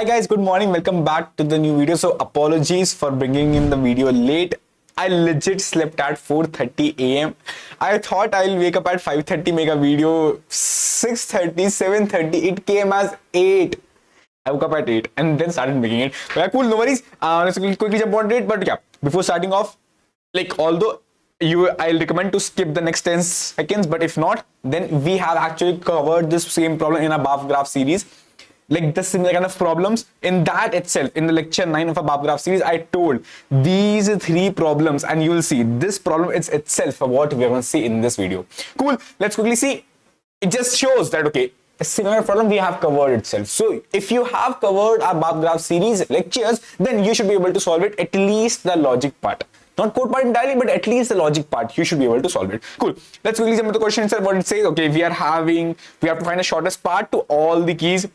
Hi guys, good morning. Welcome back to the new video. So apologies for bringing in the video late. I legit slept at 4:30 a.m. I thought I'll wake up at 5:30, make a video. 6:30, 7:30. It came as 8. I woke up at 8 and then started making it. But yeah, cool, no worries. Let's quickly jump on to it. But yeah, before starting off, although I'll recommend to skip the next 10 seconds, but if not, then we have actually covered this same problem in a bar graph series. Like the similar kind of problems in that itself, in the lecture 9 of a bar graph series, I told these 3 problems, and you will see this problem is itself what we're going to see in this video. Cool. Let's quickly see. It just shows that, okay, a similar problem we have covered itself. So if you have covered our bar graph series lectures, then you should be able to solve it, at least the logic part. Not code part entirely, but at least the logic part, you should be able to solve it. Cool. Let's quickly jump to the question itself. What it says, okay, we have to find the shortest path to all the keys,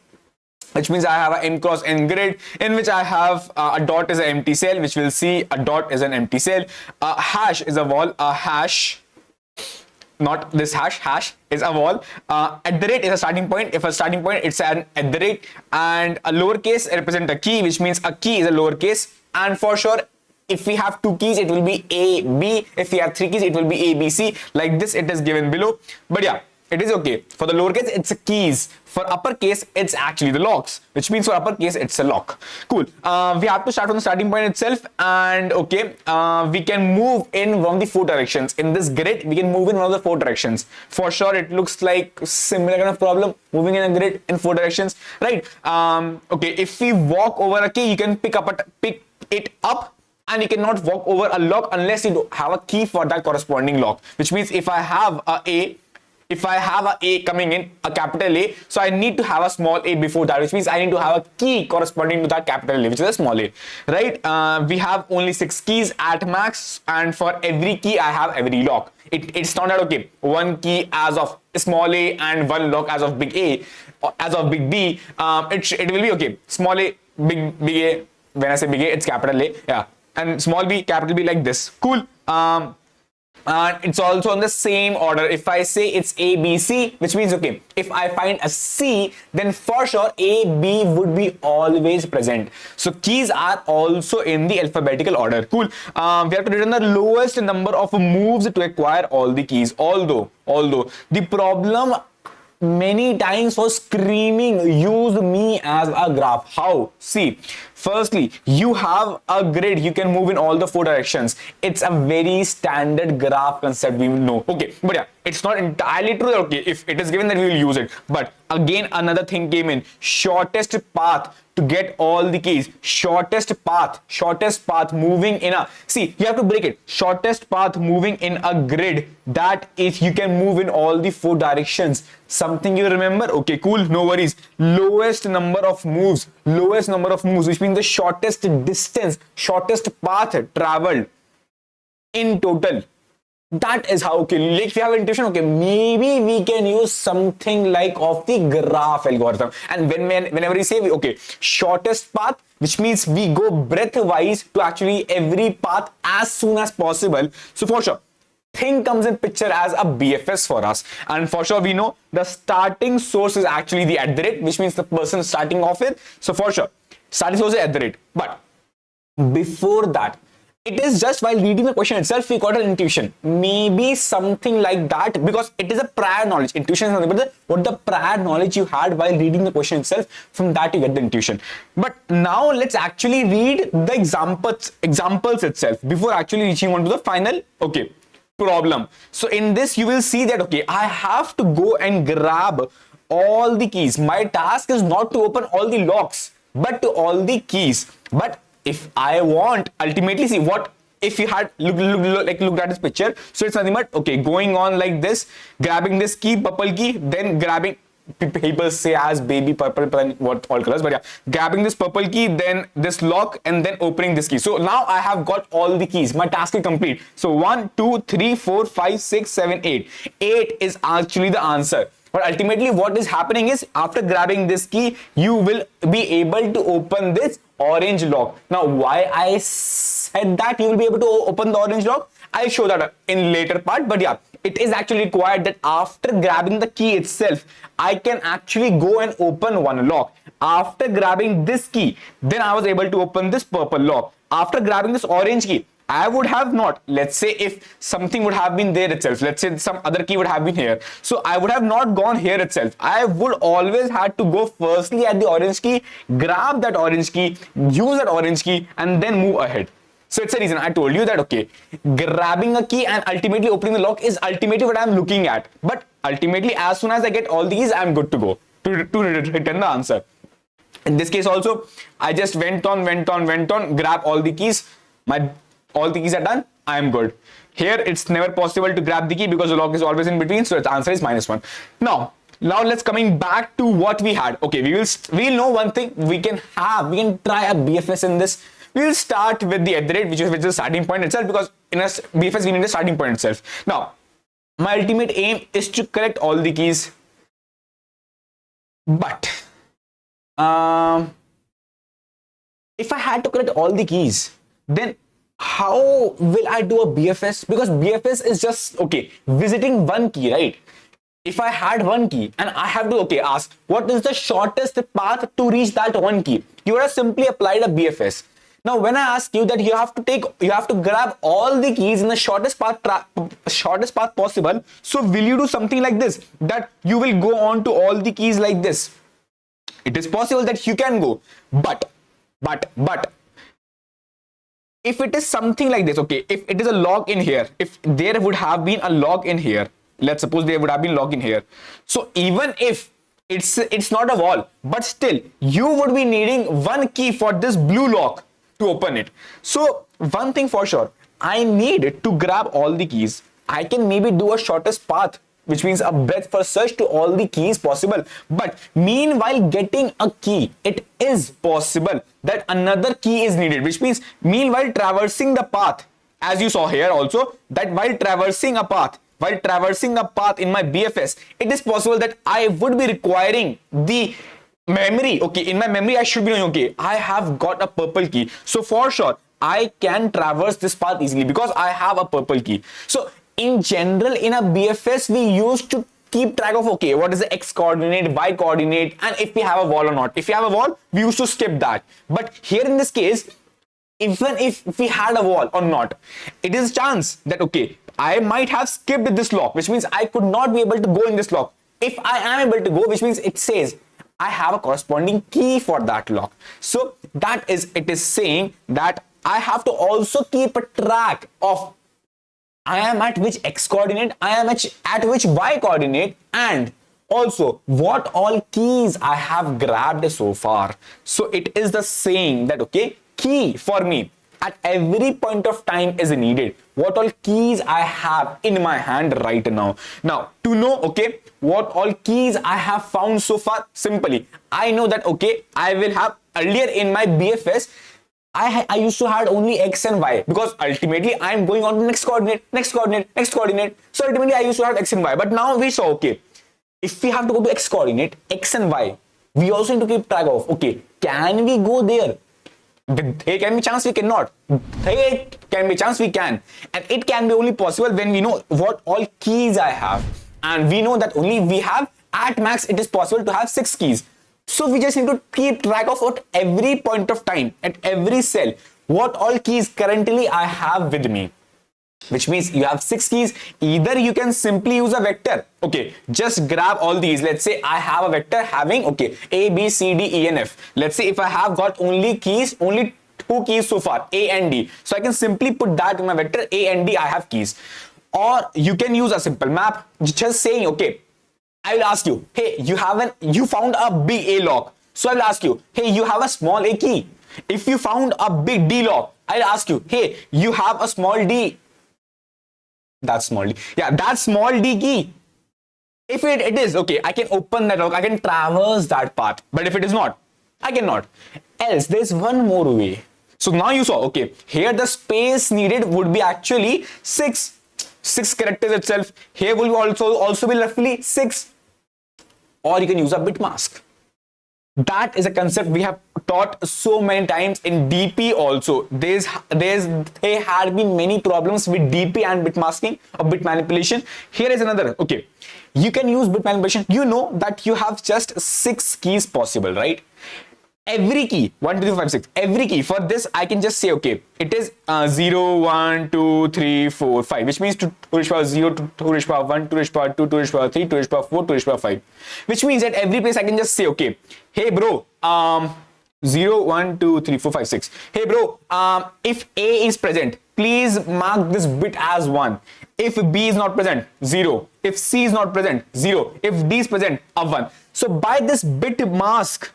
which means I have an m cross n grid in which I have a dot is an empty cell, which we'll see a dot is an empty cell. A hash is a wall. A hash, not this hash is a wall. At the rate is a starting point. If a starting point, it's an at the rate, and a lowercase represent a key, which means a key is a lowercase. And for sure, if we have 2 keys, it will be A, B. If we have 3 keys, it will be A, B, C. Like this, it is given below. But yeah, it is okay. For the lowercase, it's a keys. For uppercase, it's actually the locks, which means for uppercase, it's a lock. Cool. We have to start from the starting point itself, and okay, we can move in one of the 4 directions. In this grid, we can move in one of the 4 directions. For sure, it looks like similar kind of problem, moving in a grid in 4 directions, right? Okay, if we walk over a key, you can pick it up, and you cannot walk over a lock unless you have a key for that corresponding lock, which means if I have a A coming in, a capital A, so I need to have a small a before that, which means I need to have a key corresponding to that capital A, which is a small a, right? We have only 6 keys at max, and for every key, I have every lock. It's not that, okay, 1 key as of small a and 1 lock as of big A, or as of big B. It will be, okay, small a, big A. When I say big A, it's capital A, yeah, and small b, capital B, like this. Cool. And it's also on the same order. If I say it's A, B, C, which means, okay, if I find a C, then for sure A, B would be always present. So keys are also in the alphabetical order. Cool. We have to return the lowest number of moves to acquire all the keys. Although the problem many times was screaming, use me as a graph. How? See, firstly, you have a grid, you can move in all the 4 directions. It's a very standard graph concept, we know. Okay, but yeah, it's not entirely true. Okay, if it is given that we will use it, but again another thing came in, shortest path to get all the keys. Shortest path moving in a, see, you have to break it. Shortest path moving in a grid, that is, you can move in all the 4 directions. Something you remember? Okay, cool, no worries. Lowest number of moves, which means the shortest distance, shortest path traveled in total. That is how, okay, like if you have intuition, okay, maybe we can use something like of the graph algorithm. And whenever we say, okay, shortest path, which means we go breadth-wise to actually every path as soon as possible. So for sure, thing comes in picture as a BFS for us. And for sure, we know the starting source is actually the at the rate, which means the person starting off with. So for sure, starting source is at the rate. But before that, it is just while reading the question itself, we got an intuition. Maybe something like that, because it is a prior knowledge. Intuition is nothing but what the prior knowledge you had while reading the question itself. From that, you get the intuition. But now let's actually read the examples itself before actually reaching on to the final, okay, problem. So in this, you will see that, okay, I have to go and grab all the keys. My task is not to open all the locks, but to all the keys. But if I want, ultimately, see what if you had looked at this picture. So it's nothing but, okay, going on like this, grabbing this key, purple key, then grabbing, people say as baby purple, what all colors, but yeah, grabbing this purple key, then this lock, and then opening this key. So now I have got all the keys. My task is complete. So 1, 2, 3, 4, 5, 6, 7, 8. 8 is actually the answer. But ultimately, what is happening is, after grabbing this key, you will be able to open this orange lock. Now, why I said that you will be able to open the orange lock, I'll show that in later part. But yeah, it is actually required that after grabbing the key itself, I can actually go and open one lock. After grabbing this key, then I was able to open this purple lock. After grabbing this orange key, I would have not, let's say if something would have been there itself, let's say some other key would have been here, so I would have not gone here itself. I would always had to go firstly at the orange key, grab that orange key, use that orange key, and then move ahead. So it's a reason I told you that, okay, grabbing a key and ultimately opening the lock is ultimately what I'm looking at. But ultimately, as soon as I get all these, I'm good to go to return the answer. In this case also, I just went on, grab all the keys. All the keys are done. I am good. Here, it's never possible to grab the key because the lock is always in between. So the answer is -1. Now let's coming back to what we had. Okay, we'll know one thing. We can try a BFS in this. We'll start with the @ which is the starting point itself, because in a BFS we need a starting point itself. Now, my ultimate aim is to collect all the keys, but if I had to collect all the keys, then how will I do a BFS? Because BFS is just, okay, visiting one key, right? If I had one key and I have to, okay, ask what is the shortest path to reach that one key, you would have simply applied a BFS. Now, when I ask you that you have to grab all the keys in the shortest path possible, so will you do something like this, that you will go on to all the keys like this? It is possible that you can go, but if it is something like this, okay, if it is a lock in here, if there would have been a lock in here, let's suppose there would have been lock in here. So even if it's not a wall, but still you would be needing one key for this blue lock to open it. So one thing for sure, I need to grab all the keys. I can maybe do a shortest path, which means a breadth first search to all the keys possible. But meanwhile getting a key, it is possible that another key is needed, which means meanwhile traversing the path, as you saw here also, that while traversing a path in my BFS, it is possible that I would be requiring the memory. Okay, in my memory I should be knowing, okay, I have got a purple key, so for sure I can traverse this path easily because I have a purple key. So in general, in a BFS, we used to keep track of, okay, what is the X coordinate, Y coordinate, and if we have a wall or not. If we have a wall, we used to skip that. But here in this case, even if we had a wall or not, it is a chance that, okay, I might have skipped this lock, which means I could not be able to go in this lock. If I am able to go, which means it says I have a corresponding key for that lock. So it is saying that I have to also keep a track of I am at which X coordinate, I am at which Y coordinate, and also what all keys I have grabbed so far. So it is the saying that, okay, key for me at every point of time is needed. What all keys I have in my hand right now. Now, to know, okay, what all keys I have found so far, simply, I know that, okay, I will have earlier in my BFS, I used to have only X and Y, because ultimately I am going on to next coordinate. So ultimately I used to have X and Y. But now we saw, okay, if we have to go to X coordinate, X and Y, we also need to keep track of, okay, can we go there? There can be chance we cannot. There can be chance we can. And it can be only possible when we know what all keys I have. And we know that only we have, at max, it is possible to have 6 keys. So we just need to keep track of at every point of time, at every cell, what all keys currently I have with me. Which means you have 6 keys. Either you can simply use a vector. Okay, just grab all these. Let's say I have a vector having, okay, A, B, C, D, E, and F. Let's say if I have got only 2 keys so far, A and D. So I can simply put that in my vector, A and D, I have keys. Or you can use a simple map, just saying, okay, I will ask you, hey, you found a big A lock. So I will ask you, hey, you have a small A key. If you found a big D lock, I'll ask you, hey, you have a small D. That's small D. Yeah, that's small D key. If it is, okay, I can open that lock, I can traverse that path. But if it is not, I cannot. Else, there's one more way. So now you saw, okay, here the space needed would be actually 6 characters itself. Here will also be roughly 6. Or you can use a bit mask. That is a concept we have taught so many times in DP also. There had been many problems with DP and bit masking or bit manipulation. Here is another. Okay, you can use bit manipulation. You know that you have just 6 keys possible, right? Every key 1 2 3 4 5 6, every key for this I can just say, okay, it is 0 1 2 3 4 5, which means 2 to the power 0, 2 to the power 1, 2 to the power 2, 2 to the power 3, 2 to the power 4, 2 to the power 5, which means at every place I can just say, okay, hey bro, 0 1 2 3 4 5 6, hey bro, if A is present, please mark this bit as 1. If B is not present, 0. If C is not present, 0. If D is present, a 1. So by this bit mask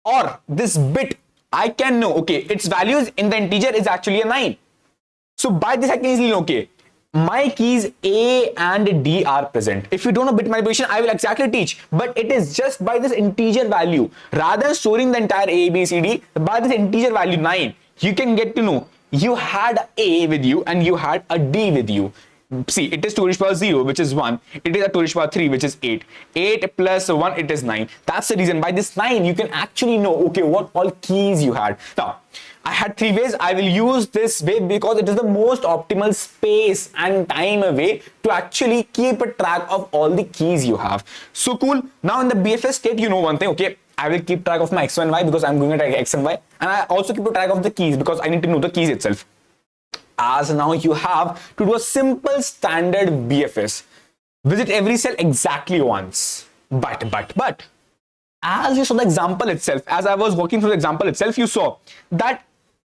or this bit, I can know, okay, its values in the integer is actually a 9. So by this I can easily know, okay, my keys A and D are present. If you don't know bit manipulation, I will exactly teach, but it is just by this integer value. Rather than storing the entire A, B, C, D, by this integer value 9, you can get to know you had A with you and you had a D with you. See, it is 2 to the power 0, which is 1. It is a 2 to the power 3, which is 8. 8 plus 1, it is 9. That's the reason. By this 9, you can actually know, okay, what all keys you had. Now, I had 3 ways. I will use this way because it is the most optimal space and time way to actually keep a track of all the keys you have. So cool. Now in the BFS state, you know one thing, okay, I will keep track of my X and Y because I'm going to track X and Y. And I also keep a track of the keys because I need to know the keys itself. As now you have to do a simple standard BFS. Visit every cell exactly once. But, as you saw the example itself, as I was working through the example itself, you saw that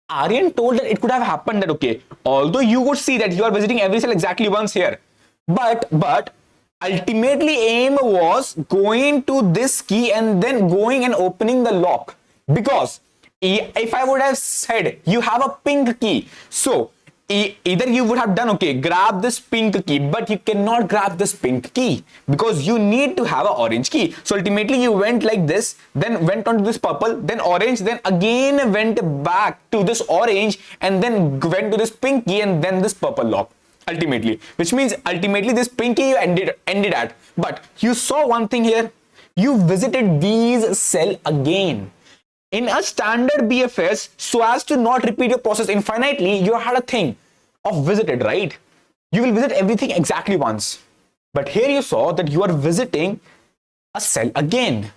Aryan told that it could have happened that, okay, although you would see that you are visiting every cell exactly once here, but ultimately aim was going to this key and then going and opening the lock. Because if I would have said you have a pink key, so either you would have done, okay, grab this pink key, but you cannot grab this pink key because you need to have an orange key. So ultimately you went like this, then went on to this purple, then orange, then again went back to this orange and then went to this pink key and then this purple lock. Ultimately, which means ultimately this pink key you ended at. But you saw one thing here, you visited these cell again. In a standard BFS, so as to not repeat your process infinitely, you had a thing of visited, right? You will visit everything exactly once. But here you saw that you are visiting a cell again.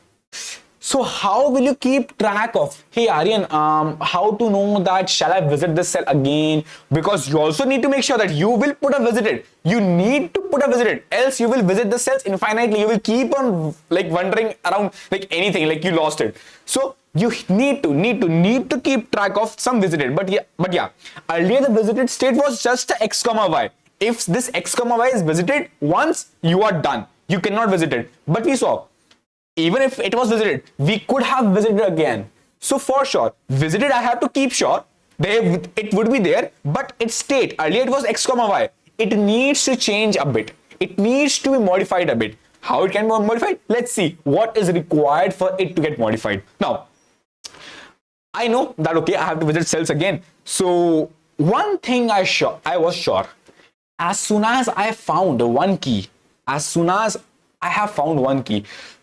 So how will you keep track of, hey Aryan, how to know that shall I visit this cell again? Because you also need to make sure that you will put a visited. You need to put a visited, else you will visit the cells infinitely. You will keep on like wandering around like anything, like you lost it. So you need to keep track of some visited. But yeah, earlier the visited state was just x comma y. If this x comma y is visited once, you are done. You cannot visit it. But we saw, even if it was visited, we could have visited again. So for sure, visited I have to keep sure it would be there, but its state, earlier it was x comma y. It needs to change a bit. It needs to be modified a bit. How it can be modified? Let's see what is required for it to get modified. Now, I know that, okay, I have to visit cells again. So one thing I was sure, as soon as I found one key,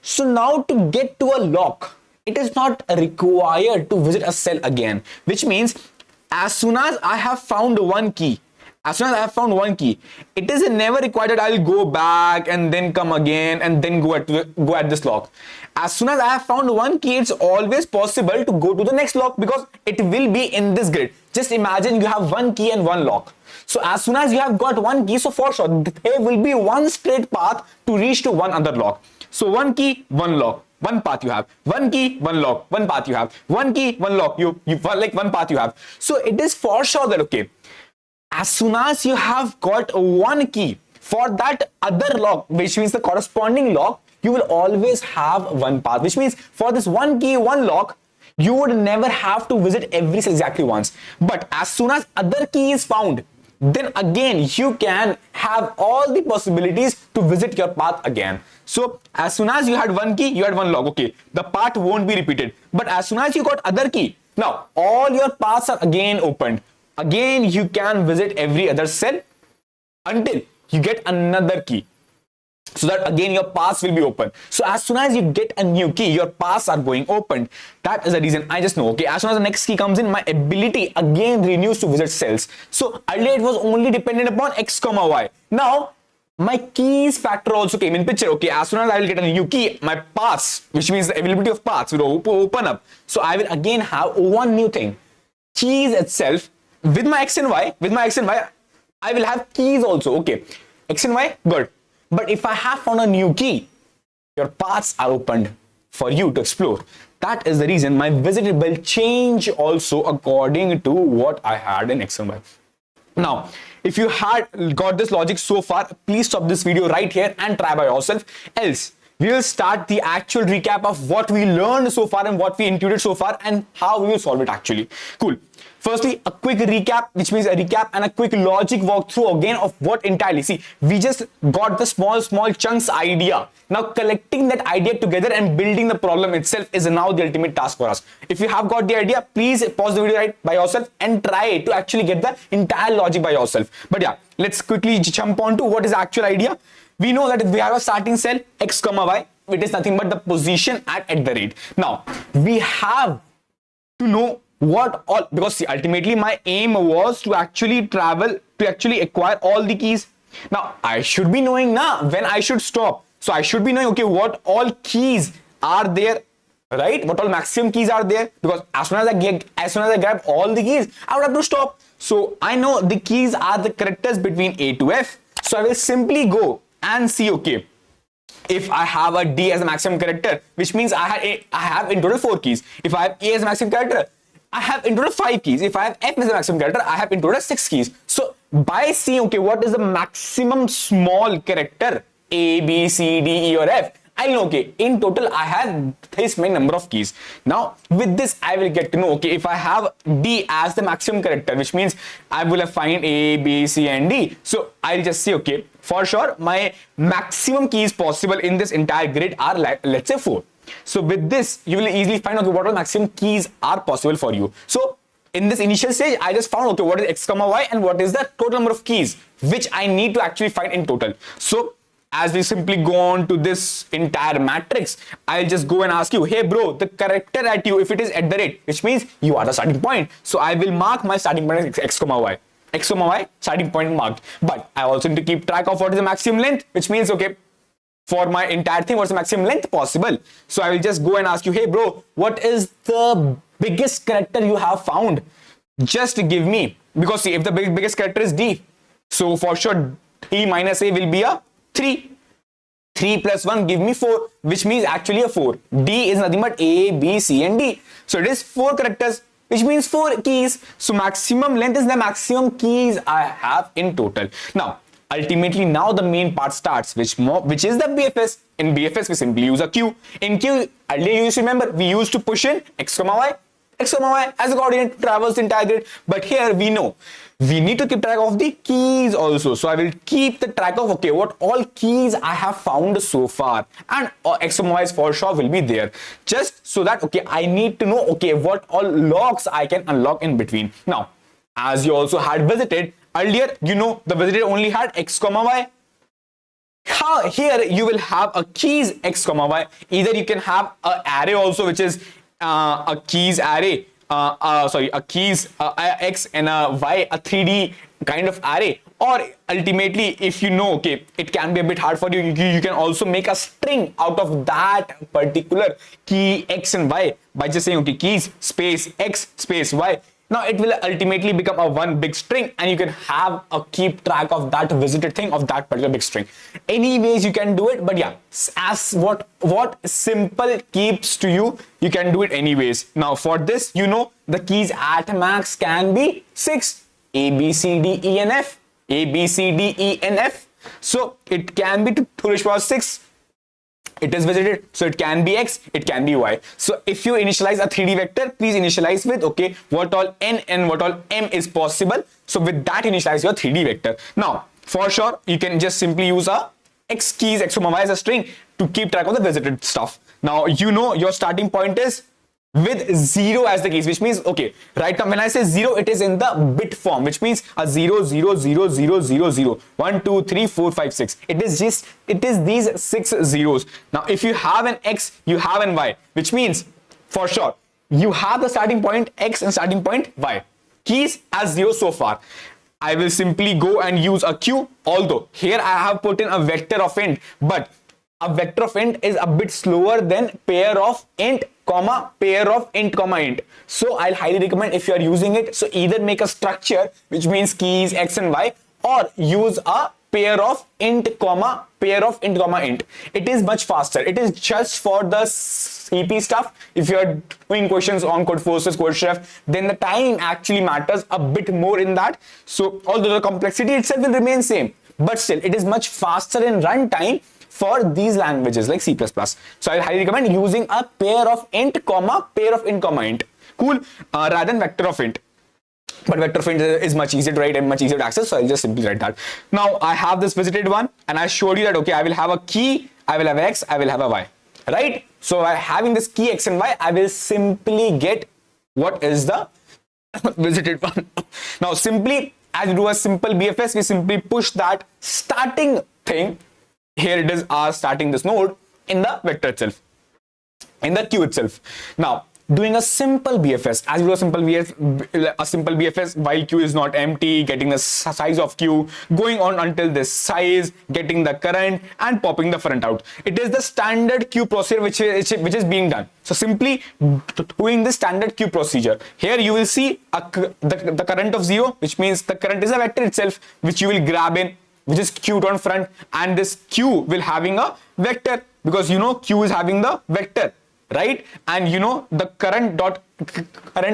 so now to get to a lock, it is not required to visit a cell again, which means as soon as I have found one key, it is never required that I'll go back and then come again and then go at this lock. As soon as I have found one key, it's always possible to go to the next lock because it will be in this grid. Just imagine you have one key and one lock. So as soon as you have got one key, so for sure there will be one straight path to reach to one other lock. So one key, one lock, one path you have. One key, one lock, one path you have. One key, one lock, you like one path you have. So it is for sure that, okay, as soon as you have got one key for that other lock, which means the corresponding lock, you will always have one path, which means for this one key, one lock, you would never have to visit every cell exactly once. But as soon as other key is found, then again you can have all the possibilities to visit your path again. So as soon as you had one key, you had one lock, okay, the path won't be repeated. But as soon as you got other key, now all your paths are again opened. Again you can visit every other cell until you get another key. so that again your paths will be open. So as soon as you get a new key, your paths are going open. That is the reason I just know, okay, as soon as the next key comes in, my ability again renews to visit cells. So earlier it was only dependent upon x comma y. Now my keys factor also came in picture. Okay, as soon as I will get a new key, my paths, which means the availability of paths, will open up. So I will again have one new thing, keys itself. With my x and y, I will have keys also. Okay, x and y, good. But if I have found a new key, your paths are opened for you to explore. That is the reason my visited will change also according to what I had in x and y. Now, if you had got this logic so far, please stop this video right here and try by yourself. Else, we will start the actual recap of what we learned so far and what we intuited so far and how we will solve it actually. Cool. Firstly, a quick recap, which means a recap and a quick logic walkthrough again of what entirely. See, we just got the small chunks idea. Now collecting that idea together and building the problem itself is now the ultimate task for us. If you have got the idea, please pause the video right by yourself and try to actually get the entire logic by yourself. But yeah, let's quickly jump on to what is the actual idea. We know that if we have a starting cell x comma y, it is nothing but the position at the rate. Now we have to know what all, because see, ultimately my aim was to actually travel, to actually acquire all the keys. Now I should be knowing now when I should stop. So I should be knowing, okay, what all keys are there, right? What all maximum keys are there? Because as soon as I grab all the keys, I would have to stop. So I know the keys are the characters between A to F. So I will simply go and see, okay, if I have a D as a maximum character, which means I have in total 4 keys. If I have A as a maximum character, I have in total 5 keys. If I have F as a maximum character, I have in total 6 keys. So by seeing, okay, what is the maximum small character, A, B, C, D, E or F, I'll know, okay, in total I have this many number of keys. Now with this I will get to know, okay, if I have D as the maximum character, which means I will have find A, B, C and D. So I'll just say, okay, for sure my maximum keys possible in this entire grid are like, let's say 4. So with this you will easily find, okay, what all maximum keys are possible for you. So in this initial stage I just found, okay, what is x comma y and what is the total number of keys which I need to actually find in total. So as we simply go on to this entire matrix, I'll just go and ask you, hey bro, the character at you, if it is at the rate, which means you are the starting point. So I will mark my starting point as x comma y. X comma y, starting point marked. But I also need to keep track of what is the maximum length, which means, okay, for my entire thing, what's the maximum length possible? So I will just go and ask you, hey bro, what is the biggest character you have found? Just give me, because see, if the biggest character is D, so for sure D minus A will be a 3. 3 plus 1 give me 4, which means actually a 4. D is nothing but A, B, C and D. So it is 4 characters, which means 4 keys. So maximum length is the maximum keys I have in total. Now, ultimately now the main part starts, which is the BFS. In BFS we simply use a queue. In queue, earlier you used to remember, we used to push in x comma y as a coordinate to traverse the entire grid. But here we know we need to keep track of the keys also. So I will keep the track of, okay, what all keys I have found so far, and x comma y for sure will be there, just so that, okay, I need to know, okay, what all locks I can unlock in between. Now as you also had visited earlier, you know the visitor only had x comma y. Here you will have a keys x comma y. Either you can have an array also, which is a keys array, a keys x and a y, a 3D kind of array. Or ultimately, if you know, okay, it can be a bit hard for you, you can also make a string out of that particular key x and y by just saying, okay, keys space x space y. Now it will ultimately become a one big string, and you can have a keep track of that visited thing of that particular big string. Anyways you can do it, but yeah, as what simple keeps to you, you can do it anyways. Now for this, you know, the keys at max can be 6, A, B, C, D, E and F, A, B, C, D, E and F. So it can be to 6. It is visited, so it can be x, it can be y. So if you initialize a 3D vector, please initialize with, okay, what all n and what all m is possible. So with that, initialize your 3D vector. Now for sure you can just simply use a x keys x comma y as a string to keep track of the visited stuff. Now you know your starting point is with 0 as the keys, which means, okay, right now when I say 0, it is in the bit form, which means a 0 0 0 0 0 0 1 2 3 4 5 6. It is these 6 zeros. Now if you have an x, you have an y, which means for sure you have the starting point x and starting point y. Keys as 0 so far. I will simply go and use a q, although here I have put in a vector of int, but a vector of int is a bit slower than pair of int comma pair of int comma int. So I'll highly recommend, if you are using it, so either make a structure which means keys x and y, or use a pair of int comma pair of int comma int. It is much faster. It is just for the CP stuff. If you are doing questions on Code Forces, Code Chef, then the time actually matters a bit more in that. So although the complexity itself will remain same, but still it is much faster in runtime for these languages like C++. So I highly recommend using a pair of int comma pair of int comma int. Cool. Rather than vector of int. But vector of int is much easier to write and much easier to access, so I'll just simply write that. Now I have this visited one, and I showed you that, okay, I will have a key, I will have x, I will have a y, right? So by having this key x and y, I will simply get what is the visited one. Now simply, as we do a simple BFS, we simply push that starting thing. Here it is our starting this node in the vector itself, in the queue itself. Now doing a simple BFS, as we do a simple BFS while queue is not empty, getting the size of queue, going on until this size, getting the current and popping the front out. It is the standard queue procedure which is being done. So simply doing the standard queue procedure. Here you will see the current of 0, which means the current is a vector itself, which you will grab in, which is queued on front, and this queue will having a vector, because you know queue is having the vector, right? And you know the current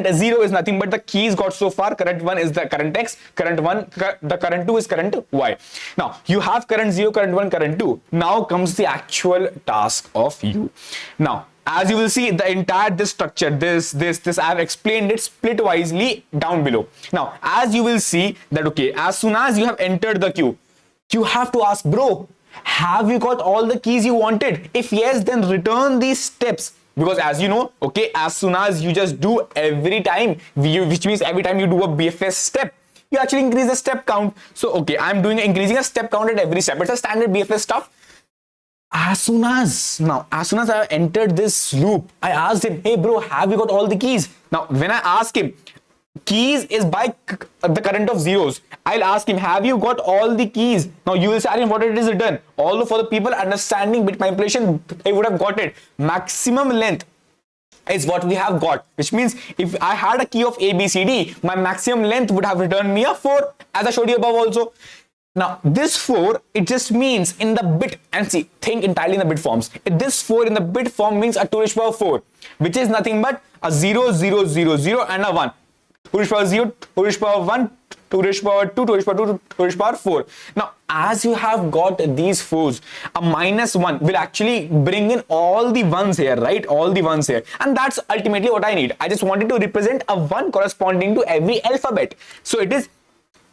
0 is nothing but the keys got so far. Current 1 is the current x, current 1, the current 2 is current y. Now you have current 0, current 1, current 2. Now comes the actual task of you. Now as you will see, the entire this structure, this I have explained it split wisely down below. Now as you will see that, okay, as soon as you have entered the queue, you have to ask, bro, have you got all the keys you wanted? If yes, then return these steps, because as you know, okay, as soon as you just do every time, which means every time you do a BFS step, you actually increase the step count. So okay, I'm increasing a step count at every step. It's a standard BFS stuff. As soon as I entered this loop, I asked him, hey bro, have you got all the keys? Now when I ask him, keys is by the current of zeros, I'll ask him, have you got all the keys? Now you will say, Aryan, what it is written? Although for the people understanding bit manipulation, they would have got it. Maximum length is what we have got, which means if I had a key of A, B, C, D, my maximum length would have returned me a 4, as I showed you above also. Now this 4, it just means in the bit, and see, think entirely in the bit forms. This 4 in the bit form means a 2 to the power 4, which is nothing but a 0, 0, 0, 0 and a 1. 2 to the power 0, 2 to the power 1, 2 to the power 2, 2 to the power 2, 2 to the power 4. Now, as you have got these 4s, a -1 will actually bring in all the 1s here, right? All the 1s here. And that's ultimately what I need. I just wanted to represent a 1 corresponding to every alphabet. So it is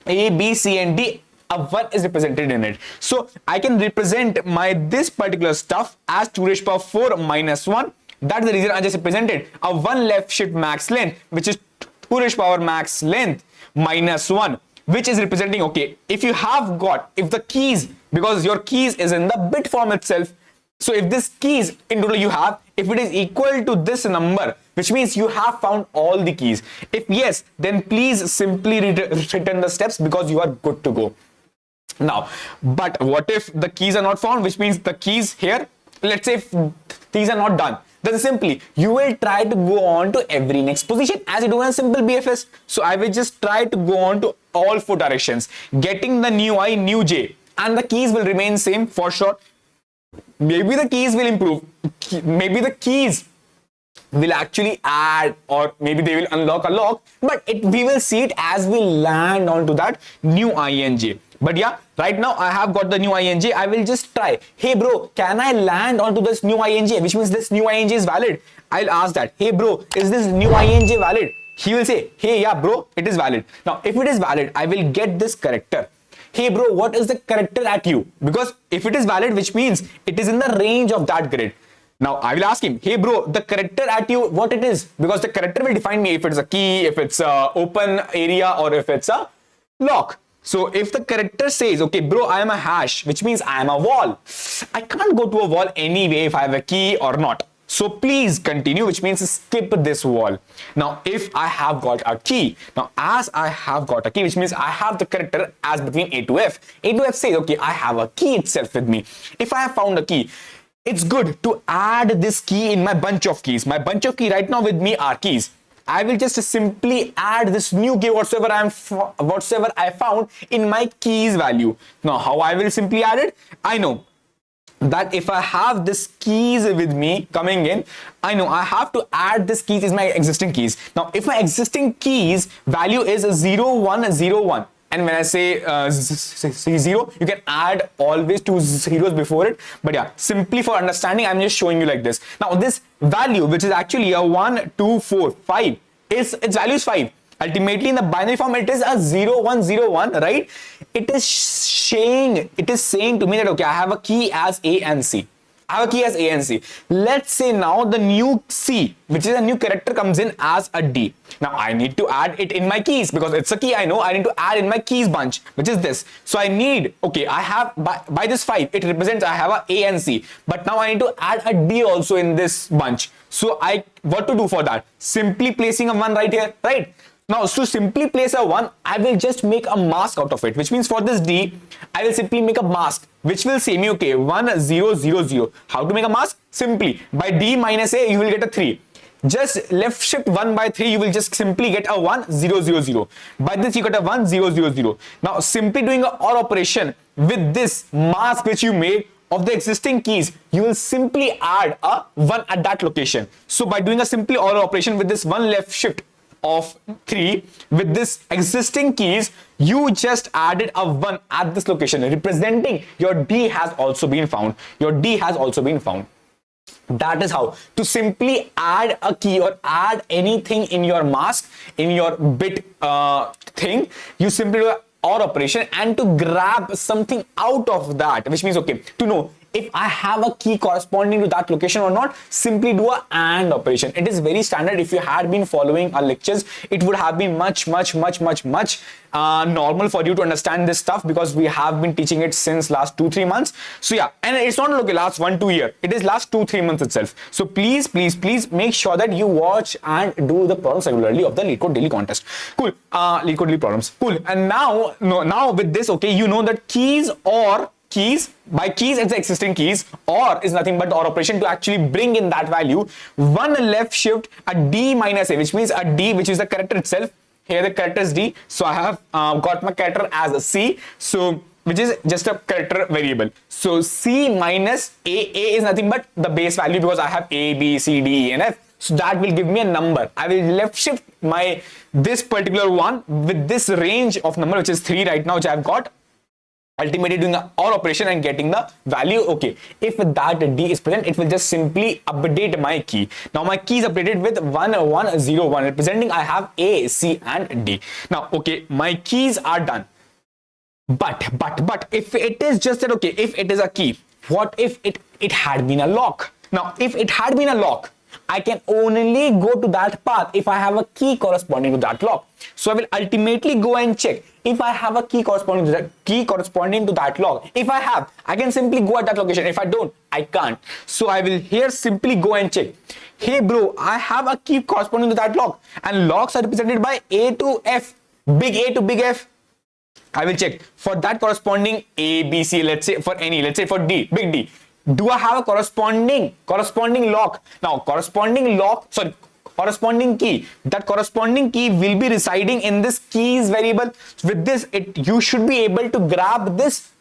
A, B, C, and D. A 1 is represented in it. So I can represent this particular stuff as 2 to the power 4 -1. That's the reason I just represented a 1 left shift max length, which is 2 to the power max length -1, which is representing, okay, if you have got, if the keys, because your keys is in the bit form itself, so if this keys in total you have, if it is equal to this number, which means you have found all the keys. If yes, then please simply return the steps, because you are good to go. Now, but what if the keys are not found, which means the keys here, let's say if these are not done, then simply you will try to go on to every next position as you do in a simple BFS. So I will just try to go on to all 4 directions, getting the new I, new J, and the keys will remain same for sure. Maybe the keys will improve. Maybe the keys will actually add, or maybe they will unlock a lock, but we will see it as we land onto that new I and J. But yeah, right now I have got the new INJ. I will just try. Hey bro, can I land onto this new INJ? Which means this new INJ is valid. I'll ask that. Hey bro, is this new INJ valid? He will say, hey, yeah bro, it is valid. Now, if it is valid, I will get this character. Hey bro, what is the character at you? Because if it is valid, which means it is in the range of that grid. Now I will ask him, hey bro, the character at you, what it is? Because the character will define me if it's a key, if it's a open area, or if it's a lock. So if the character says, okay bro, I am a hash, which means I am a wall, I can't go to a wall anyway if I have a key or not. So please continue, which means skip this wall. Now if I have got a key, now as I have got a key, which means I have the character as between A to F. A to F says, okay, I have a key itself with me. If I have found a key, it's good to add this key in my bunch of keys. My bunch of key right now with me are keys. I will just simply add this new key whatsoever I found in my keys value. Now how I will simply add it? I know that if I have this keys with me coming in, I know I have to add this keys is my existing keys. Now if my existing keys value is 0 1 0 1, and when I say 0, you can add always 2 zeros before it. But yeah, simply for understanding, I'm just showing you like this. Now this value, which is actually a 1 2 4 5, its value is 5. Ultimately in the binary form it is a 0 1 0 1, right? It is saying to me that okay, I have a key as A and C. I have a key as A and C. Let's say now the new C, which is a new character, comes in as a D. Now I need to add it in my keys because it's a key. I know I need to add in my keys bunch, which is this. So I need, okay, I have by this 5, it represents I have a A and C, but now I need to add a D also in this bunch. So what to do for that? Simply placing a 1 right here, right? Now, to simply place a 1, I will just make a mask out of it, which means for this D, I will simply make a mask, which will say me, okay, 1 0 0 0. How to make a mask? Simply, by D minus A, you will get a 3. Just left shift 1 by 3, you will just simply get a 1 0 0 0. By this, you get a 1 0 0 0. Now, simply doing an OR operation with this mask which you made of the existing keys, you will simply add a 1 at that location. So, by doing a simply OR operation with this 1 left shift of 3 with this existing keys, you just added a 1 at this location, representing your D has also been found. Your D has also been found. That is how to simply add a key or add anything in your mask, in your bit thing. You simply do an OR operation and to grab something out of that, which means, okay, to know if I have a key corresponding to that location or not, simply do a AND operation. It is very standard. If you had been following our lectures, it would have been much normal for you to understand this stuff because we have been teaching it since last 2-3 months. So yeah, and it's not okay last 1-2 years. It is last 2-3 months itself. So please make sure that you watch and do the problems regularly of the Leetcode daily contest. Cool. Leetcode daily problems. Cool. And now with this, okay, you know that keys or keys, by keys it's the existing keys, or is nothing but the OR operation to actually bring in that value. 1 left shift a D minus A, which means a D, which is the character itself. Here the character is D, so I have got my character as a C, so which is just a character variable. So C minus A is nothing but the base value because I have A, B, C, D, E, and F. So that will give me a number. I will left shift this particular one with this range of number, which is 3 right now, which I have got. Ultimately doing an OR operation and getting the value. Okay, if that D is present, it will just simply update my key. Now my key is updated with 1101, representing I have A, C, and D. Now, okay, my keys are done. But if it is just that, okay, if it is a key, what if it had been a lock? Now, if it had been a lock, I can only go to that path if I have a key corresponding to that lock. So I will ultimately go and check if I have a key corresponding to that lock. If I have, I can simply go at that location. If I don't, I can't. So I will here simply go and check. Hey bro, I have a key corresponding to that lock, and locks are represented by A to F, big A to big F. I will check for that corresponding A, B, C. Let's say for D, big D. Do I have a corresponding lock? Now, corresponding key. That corresponding key will be residing in this keys variable. With this, you should be able to grab this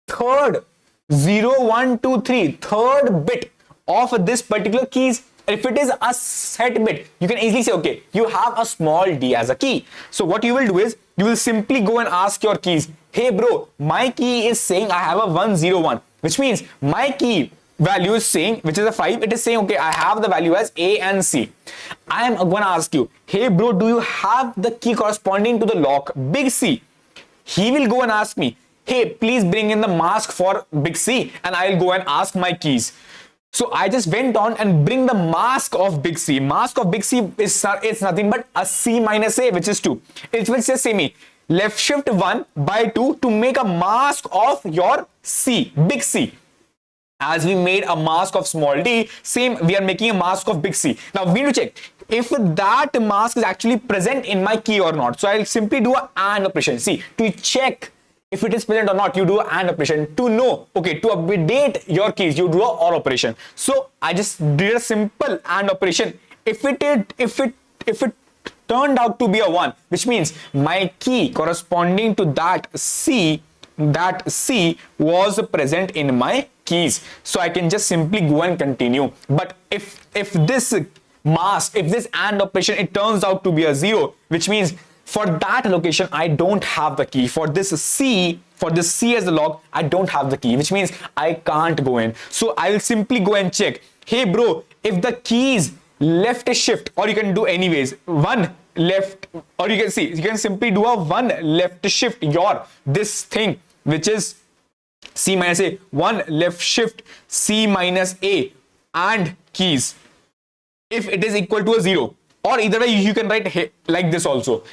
third 0, 1, 2, 3, third bit of this particular keys. If it is a set bit, you can easily say, okay, you have a small d as a key. So what you will do is, you will simply go and ask your keys, hey bro, my key is saying I have a 101, which means my key value is saying, which is a 5, it is saying, okay, I have the value as A and C. I am going to ask you, hey bro, do you have the key corresponding to the lock big C? He will go and ask me, hey, please bring in the mask for big C, and I will go and ask my keys. So I just went on and bring the mask of big C. Mask of big C is it's nothing but a C minus A, which is 2. It will just say me left shift 1 by 2 to make a mask of your C, big C. As we made a mask of small d, same we are making a mask of big C. Now we need to check if that mask is actually present in my key or not. So I'll simply do an AND operation. See, to check if it is present or not, you do an AND operation. To know, okay, to update your keys, you do an OR operation. So I just did a simple AND operation. If it turned out to be a 1, which means my key corresponding to that C was present in my keys. So I can just simply go and continue. But if this mask, if this AND operation, it turns out to be a 0, which means for that location, I don't have the key. For this C as the log, I don't have the key, which means I can't go in. So I will simply go and check. Hey bro, if the key is left shift, or you can do anyways, 1 left, or you can simply do a 1 left shift your this thing, which is C minus A, 1 left shift C minus A and keys. If it is equal to a 0, or either way you can write like this also.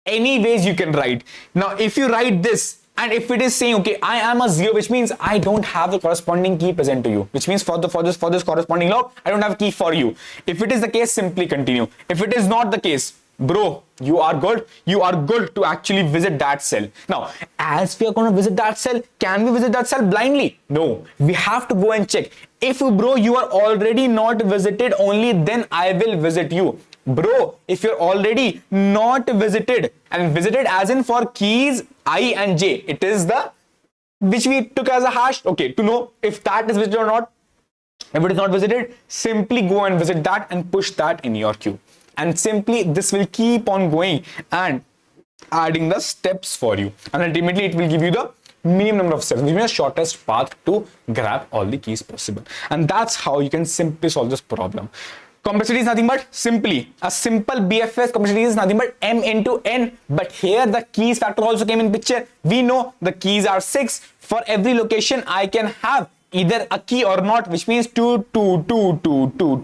Anyways you can write. Now if you write this, and if it is saying okay, I am a 0, which means I don't have the corresponding key present to you, which means for this corresponding log, I don't have key for you. If it is the case, simply continue. If it is not the case, bro, you are good to actually visit that cell. Now as we are going to visit that cell, can we visit that cell blindly? No, we have to go and check. If bro, you are already not visited, only then I will visit you. Bro, if you're already not visited, and visited as in for keys I and J, it is the which we took as a hash. Okay, to know if that is visited or not. If it is not visited, simply go and visit that and push that in your queue. And simply this will keep on going and adding the steps for you. And ultimately it will give you the minimum number of steps, which means the shortest path to grab all the keys possible. And that's how you can simply solve this problem. Complexity is nothing but simply a simple BFS. Complexity is nothing but M into N. But here the keys factor also came in picture. We know the keys are 6. For every location, I can have either a key or not, which means two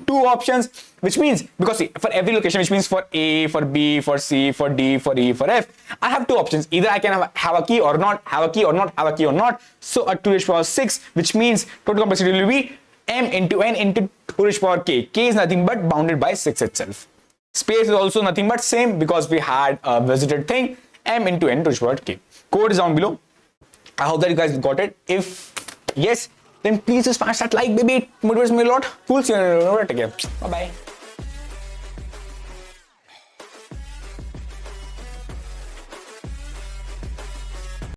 options. Which means, because see, for every location, which means for A, for B, for C, for D, for E, for F, I have 2 options. Either I can have a key or not, have a key or not, have a key or not. So a 2 to the power 6, which means total complexity will be M into N into 2 to the power K. K is nothing but bounded by 6 itself. Space is also nothing but same, because we had a visited thing, M into N to the power K. Code is down below. I hope that you guys got it. If yes, then please just smash that like, baby. It motivates me a lot. Cool. See you in the next video. Take care. Bye bye.